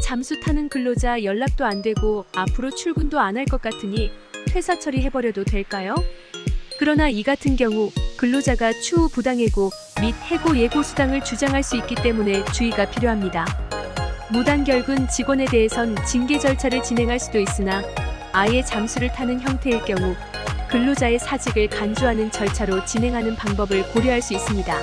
잠수 타는 근로자 연락도 안 되고 앞으로 출근도 안 할 것 같으니 퇴사 처리해버려도 될까요? 그러나 이 같은 경우 근로자가 추후 부당해고 및 해고 예고 수당을 주장할 수 있기 때문에 주의가 필요합니다. 무단결근 직원에 대해선 징계 절차를 진행할 수도 있으나 아예 잠수를 타는 형태일 경우 근로자의 사직을 간주하는 절차로 진행하는 방법을 고려할 수 있습니다.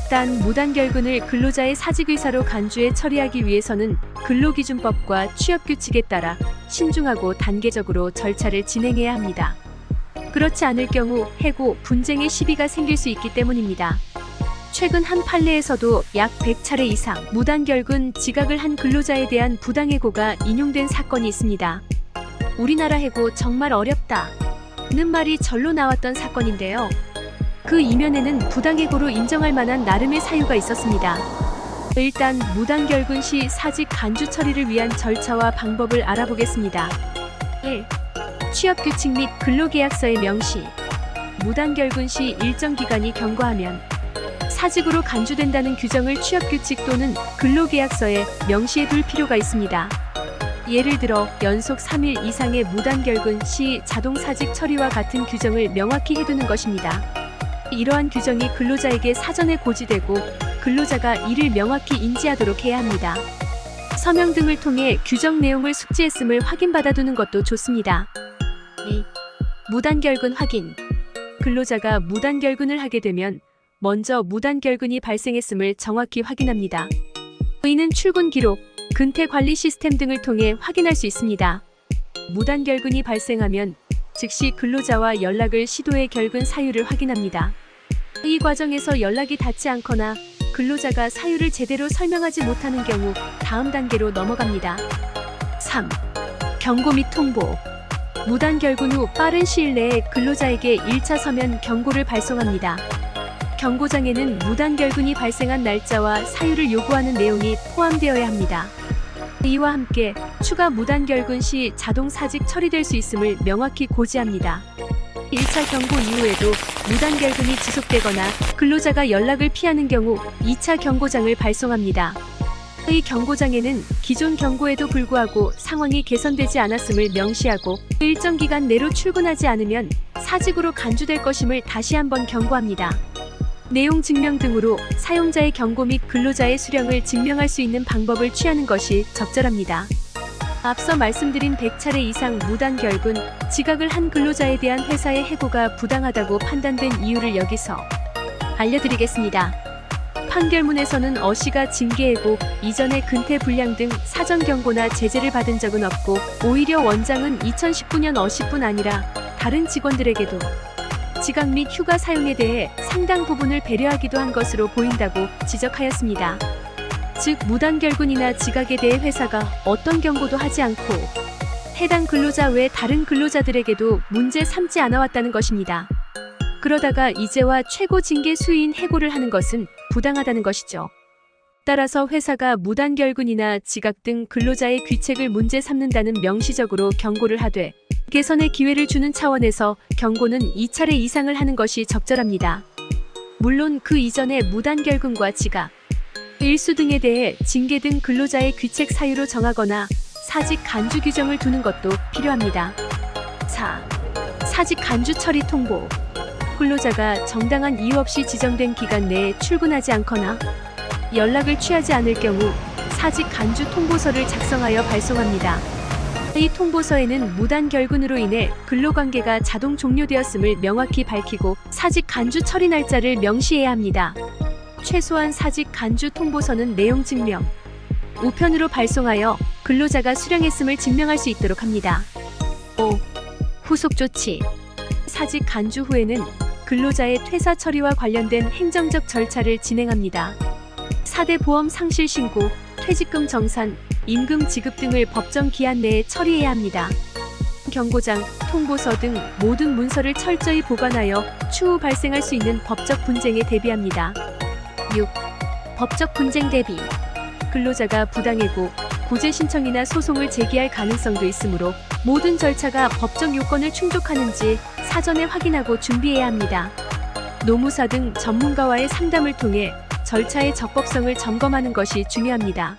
단 무단결근을 근로자의 사직의사로 간주해 처리하기 위해서는 근로기준법과 취업규칙에 따라 신중하고 단계적으로 절차를 진행해야 합니다. 그렇지 않을 경우 해고, 분쟁의 시비가 생길 수 있기 때문입니다. 최근 한 판례에서도 약 100차례 이상 무단결근 지각을 한 근로자에 대한 부당해고가 인용된 사건이 있습니다. 우리나라 해고 정말 어렵다는 말이 절로 나왔던 사건인데요. 그 이면에는 부당해고로 인정할 만한 나름의 사유가 있었습니다. 일단 무단결근 시 사직 간주 처리를 위한 절차와 방법을 알아보겠습니다. 1. 취업규칙 및 근로계약서의 명시. 무단결근 시 일정 기간이 경과하면 사직으로 간주된다는 규정을 취업규칙 또는 근로계약서에 명시해둘 필요가 있습니다. 예를 들어 연속 3일 이상의 무단결근 시 자동사직 처리와 같은 규정을 명확히 해두는 것입니다. 이러한 규정이 근로자에게 사전에 고지되고 근로자가 이를 명확히 인지하도록 해야 합니다. 서명 등을 통해 규정 내용을 숙지했음을 확인받아 두는 것도 좋습니다. 2. 무단결근 확인. 근로자가 무단결근을 하게 되면 먼저 무단결근이 발생했음을 정확히 확인합니다. 이는 출근 기록, 근태관리 시스템 등을 통해 확인할 수 있습니다. 무단결근이 발생하면 즉시 근로자와 연락을 시도해 결근 사유를 확인합니다. 이 과정에서 연락이 닿지 않거나 근로자가 사유를 제대로 설명하지 못하는 경우 다음 단계로 넘어갑니다. 3. 경고 및 통보. 무단결근 후 빠른 시일 내에 근로자에게 1차 서면 경고를 발송합니다. 경고장에는 무단결근이 발생한 날짜와 사유를 요구하는 내용이 포함되어야 합니다. 이와 함께 추가 무단결근 시 자동사직 처리될 수 있음을 명확히 고지합니다. 1차 경고 이후에도 무단결근이 지속되거나 근로자가 연락을 피하는 경우 2차 경고장을 발송합니다. 이 경고장에는 기존 경고에도 불구하고 상황이 개선되지 않았음을 명시하고 일정 기간 내로 출근하지 않으면 사직으로 간주될 것임을 다시 한번 경고합니다. 내용 증명 등으로 사용자의 경고 및 근로자의 수령을 증명할 수 있는 방법을 취하는 것이 적절합니다. 앞서 말씀드린 100차례 이상 무단결근, 지각을 한 근로자에 대한 회사의 해고가 부당하다고 판단된 이유를 여기서 알려드리겠습니다. 판결문에서는 어씨가 징계해고, 이전에 근태불량 등 사전 경고나 제재를 받은 적은 없고 오히려 원장은 2019년 어씨뿐 아니라 다른 직원들에게도 지각 및 휴가 사용에 대해 상당 부분을 배려하기도 한 것으로 보인다고 지적하였습니다. 즉 무단결근이나 지각에 대해 회사가 어떤 경고도 하지 않고 해당 근로자 외 다른 근로자들에게도 문제 삼지 않아왔다는 것입니다. 그러다가 이제와 최고 징계 수위인 해고를 하는 것은 부당하다는 것이죠. 따라서 회사가 무단결근이나 지각 등 근로자의 귀책을 문제 삼는다는 명시적으로 경고를 하되 개선의 기회를 주는 차원에서 경고는 2차례 이상을 하는 것이 적절합니다. 물론 그 이전에 무단결근과 지각, 일수 등에 대해 징계 등 근로자의 귀책 사유로 정하거나 사직 간주 규정을 두는 것도 필요합니다. 4. 사직 간주 처리 통보. 근로자가 정당한 이유 없이 지정된 기간 내에 출근하지 않거나 연락을 취하지 않을 경우 사직 간주 통보서를 작성하여 발송합니다. 이 통보서에는 무단결근으로 인해 근로관계가 자동 종료되었음을 명확히 밝히고 사직 간주 처리 날짜를 명시해야 합니다. 최소한 사직 간주 통보서는 내용 증명, 우편으로 발송하여 근로자가 수령했음을 증명할 수 있도록 합니다. 5. 후속 조치. 사직 간주 후에는 근로자의 퇴사 처리와 관련된 행정적 절차를 진행합니다. 4대 보험 상실 신고, 퇴직금 정산, 임금 지급 등을 법정 기한 내에 처리해야 합니다. 경고장, 통보서 등 모든 문서를 철저히 보관하여 추후 발생할 수 있는 법적 분쟁에 대비합니다. 6. 법적 분쟁 대비. 근로자가 부당해고 구제 신청이나 소송을 제기할 가능성도 있으므로 모든 절차가 법적 요건을 충족하는지 사전에 확인하고 준비해야 합니다. 노무사 등 전문가와의 상담을 통해 절차의 적법성을 점검하는 것이 중요합니다.